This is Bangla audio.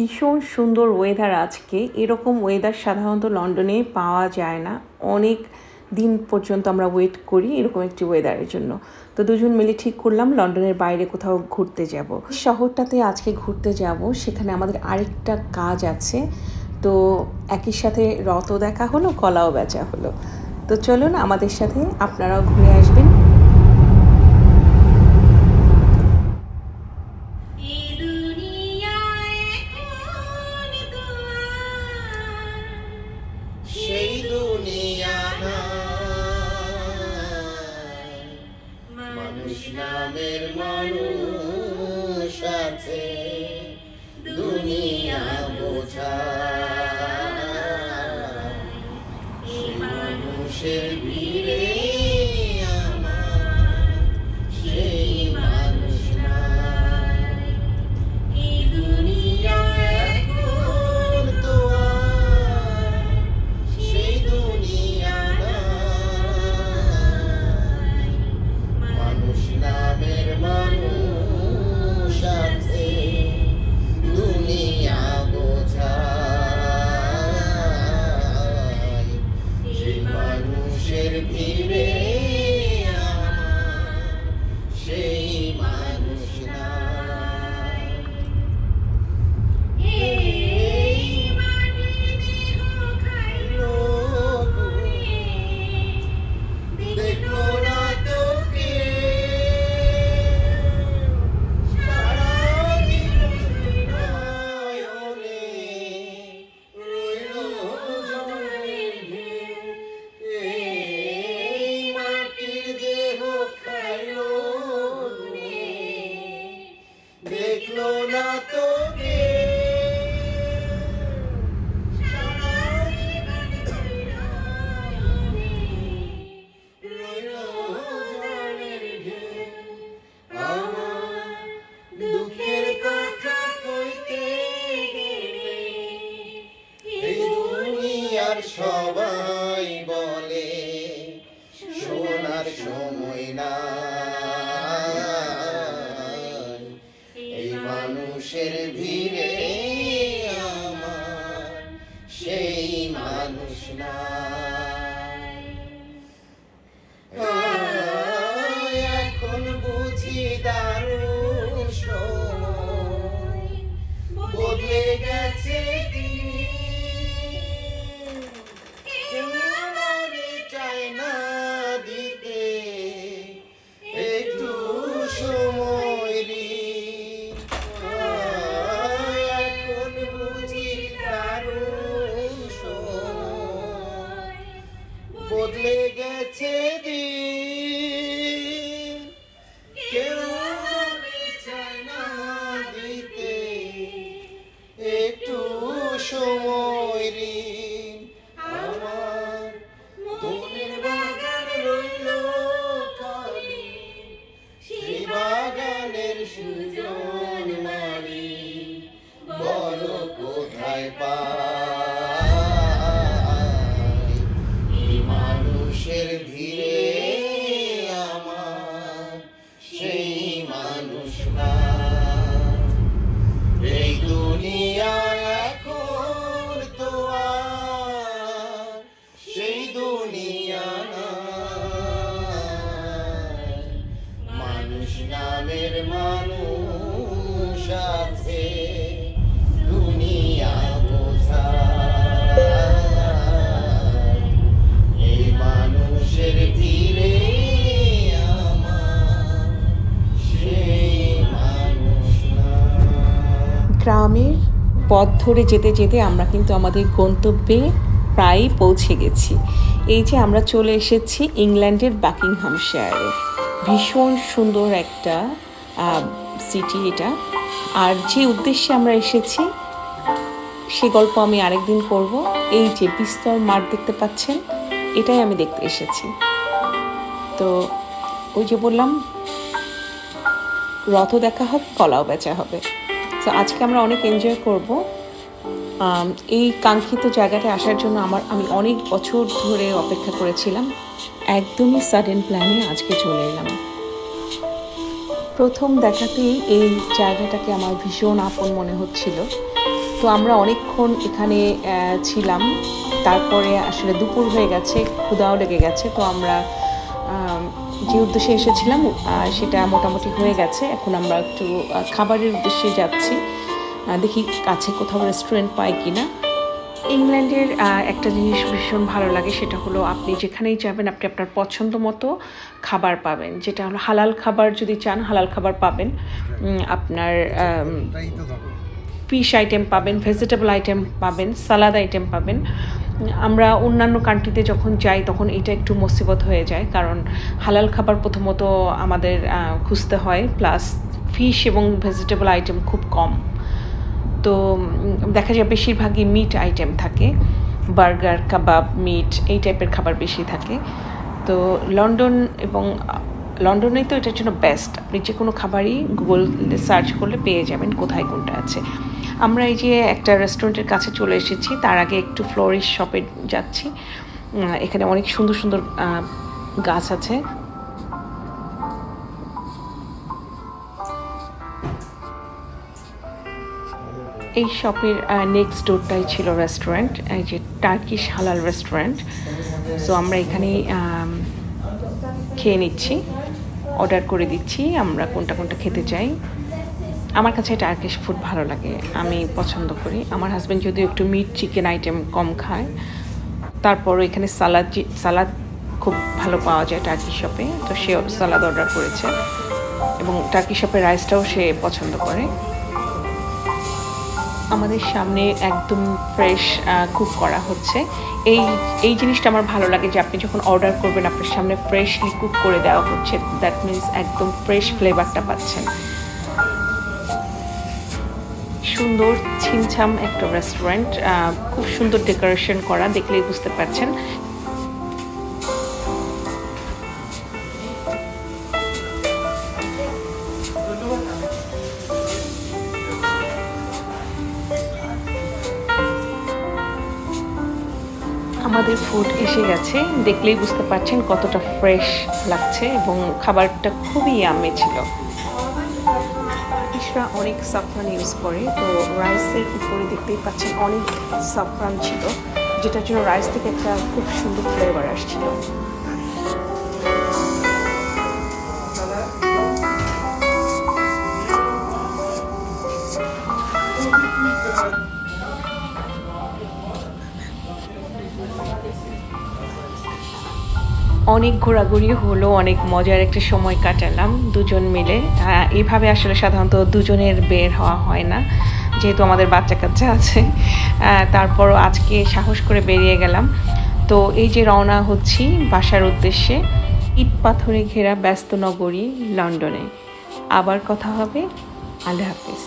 ভীষণ সুন্দর ওয়েদার আজকে। এরকম ওয়েদার সাধারণত লন্ডনে পাওয়া যায় না। অনেক দিন পর্যন্ত আমরা ওয়েট করি এরকম একটি ওয়েদারের জন্য। তো দুজন মিলে ঠিক করলাম লন্ডনের বাইরে কোথাও ঘুরতে যাব। শহরটাতে আজকে ঘুরতে যাব, সেখানে আমাদের আরেকটা কাজ আছে। তো একই সাথে রথ দেখা হলো, কলাও বেচা হলো। তো চলুন আমাদের সাথে আপনারাও ঘুরে আসবেন। নামের মানুষ আছে দুনিয়া বোঝা, সেই মানুষের ভিড়ে আমার সেই মানুষ নাই। এই দুনিয়া এখন তো আর সেই দুনিয়া নাই। মানুষ নামের মানুষ আছে দুনিয়া বোঝায়, সেই মানুষের ভিড়ে আমার সেই মানুষ নাই। এই মাটির দেহ খাইলো পুড়ে, দেখলো না তোকে সারা জীবন নয়নে, রইলো জলের ঢেউ। এই মাটির দেহ খাইলো পুড়ে, দেখলো না তোকে সারা জীবন নয়নে, রইলো জলের ঢেউ। আমার দুঃখের কথা কইতে গেলে এই দুনিয়ার সবাই বলে শোনার সময় নাই। এই মানুষের ভিড়ে আমার সেই মানুষ নাই। এখন বুঝি দারুণ সময়, বদলে গেছে দিন। কেউ মনে চায় না দিতে একটু সময় ঋণ। এখন বুঝি দারুণ সময়, বদলে গেছে দিন। কেউ মনে চায় না দিতে একটু সময় ঋণ। আমার মনের বাগান রইল খালি, সেই বাগানের সুজন মালি বলো কোথায় পাই। এই মানুষের ভিড়ে আমার সেই মানুষ নাই। এই দুনিয়া এখন তো আর সেই দুনিয়া নাই। মানুষ নামের মানুষ আছে দুনিয়া বোঝায়, এই মানুষের ভিড়ে আমার সেই মানুষ নাই। গ্রামের পথ ধরে যেতে যেতে আমরা কিন্তু আমাদের গন্তব্যে প্রায় পৌঁছে গেছি। এই যে আমরা চলে এসেছি ইংল্যান্ডের বাকিংহামশায়ারে। ভীষণ সুন্দর একটা সিটি এটা। আর যে উদ্দেশ্যে আমরা এসেছি সে গল্প আমি আরেকদিন করব। এই যে বিস্তর মাঠ দেখতে পাচ্ছেন, এটাই আমি দেখতে এসেছি। তো ওই যে বললাম রথ দেখা হবে, কলাও বেচা হবে। তো আজকে আমরা অনেক এনজয় করব। এই কাঙ্ক্ষিত জায়গাতে আসার জন্য আমি অনেক বছর ধরে অপেক্ষা করেছিলাম। একদমই সাডেন প্ল্যানে আজকে চলে এলাম। প্রথম দেখাতেই এই জায়গাটাকে আমার ভীষণ আপন মনে হচ্ছিল। তো আমরা অনেকক্ষণ এখানে ছিলাম, তারপরে আসলে দুপুর হয়ে গেছে, ক্ষুধাও লেগে গেছে। তো আমরা যে উদ্দেশ্যে এসেছিলাম সেটা মোটামুটি হয়ে গেছে। এখন আমরা একটু খাবারের উদ্দেশ্যে যাচ্ছি, দেখি কাছে কোথাও রেস্টুরেন্ট পাই কিনা। ইংল্যান্ডের একটা জিনিস ভীষণ ভালো লাগে, সেটা হলো আপনি যেখানেই যাবেন আপনি আপনার পছন্দ মতো খাবার পাবেন। যেটা হলো হালাল খাবার, যদি চান হালাল খাবার পাবেন, আপনার ফিশ আইটেম পাবেন, ভেজিটেবল আইটেম পাবেন, সালাদ আইটেম পাবেন। আমরা অন্যান্য কান্ট্রিতে যখন যাই তখন এটা একটু মুসিবত হয়ে যায়, কারণ হালাল খাবার প্রথমত আমাদের খুঁজতে হয়, প্লাস ফিশ এবং ভেজিটেবল আইটেম খুব কম। তো দেখা যায় বেশিরভাগই মিট আইটেম থাকে, বার্গার, কাবাব, মিট এই টাইপের খাবার বেশি থাকে। তো লন্ডনেই তো এটার জন্য বেস্ট, আপনি যে কোনো খাবারই গুগল সার্চ করলে পেয়ে যাবেন কোথায় কোনটা আছে। আমরা এই যে একটা রেস্টুরেন্টের কাছে চলে এসেছি, তার আগে একটু ফ্লোরিশ শপে যাচ্ছি। এখানে অনেক সুন্দর সুন্দর গাছ আছে। এই শপের নেক্সট ডোরটাই ছিল রেস্টুরেন্ট, এই যে টার্কিশ হালাল রেস্টুরেন্ট। সো আমরা এখানেই খেয়ে নিচ্ছি, অর্ডার করে দিচ্ছি আমরা কোনটা কোনটা খেতে চাই। আমার কাছে টার্কিশ ফুড ভালো লাগে, আমি পছন্দ করি। আমার হাজব্যান্ড যদিও একটু মিট চিকেন আইটেম কম খায়, তারপরও এখানে সালাদ খুব ভালো পাওয়া যায় টার্কি শপে, তো সে সালাদ অর্ডার করেছে এবং টার্কি শপের রাইসটাও সে পছন্দ করে। আমাদের সামনে একদম ফ্রেশ কুক করা হচ্ছে। এই জিনিসটা আমার ভালো লাগে যে আপনি যখন অর্ডার করবেন আপনার সামনে ফ্রেশলি কুক করে দেওয়া হচ্ছে, দ্যাট মিনস একদম ফ্রেশ ফ্লেভারটা পাচ্ছেন। সুন্দর ছিমছাম একটা রেস্টুরেন্ট, খুব সুন্দর ডেকোরেশন করা, দেখলেই বুঝতে পারছেন। আমাদের ফুড এসে গেছে, দেখলেই বুঝতে পারছেন কতটা ফ্রেশ লাগছে এবং খাবারটা খুবই ইয়াম্মি ছিল। ইসরা অনেক সাফরান ইউজ করে, তো রাইসের উপরে দেখতেই পাচ্ছেন অনেক সাফরান ছিল, যেটার জন্য রাইস থেকে একটা খুব সুন্দর ফ্লেভার আসছিল। অনেক ঘোরাঘুরি হলো, অনেক মজার একটা সময় কাটালাম দুজন মিলে। এইভাবে আসলে সাধারণত দুজনের বের হওয়া হয় না, যেহেতু আমাদের বাচ্চা কাচ্চা আছে। তারপরও আজকে সাহস করে বেরিয়ে গেলাম। তো এই যে রওনা হচ্ছি বাসার উদ্দেশ্যে, ইট পাথরে ঘেরা ব্যস্ত নগরী লন্ডনে। আবার কথা হবে, আল্লাহ হাফিজ।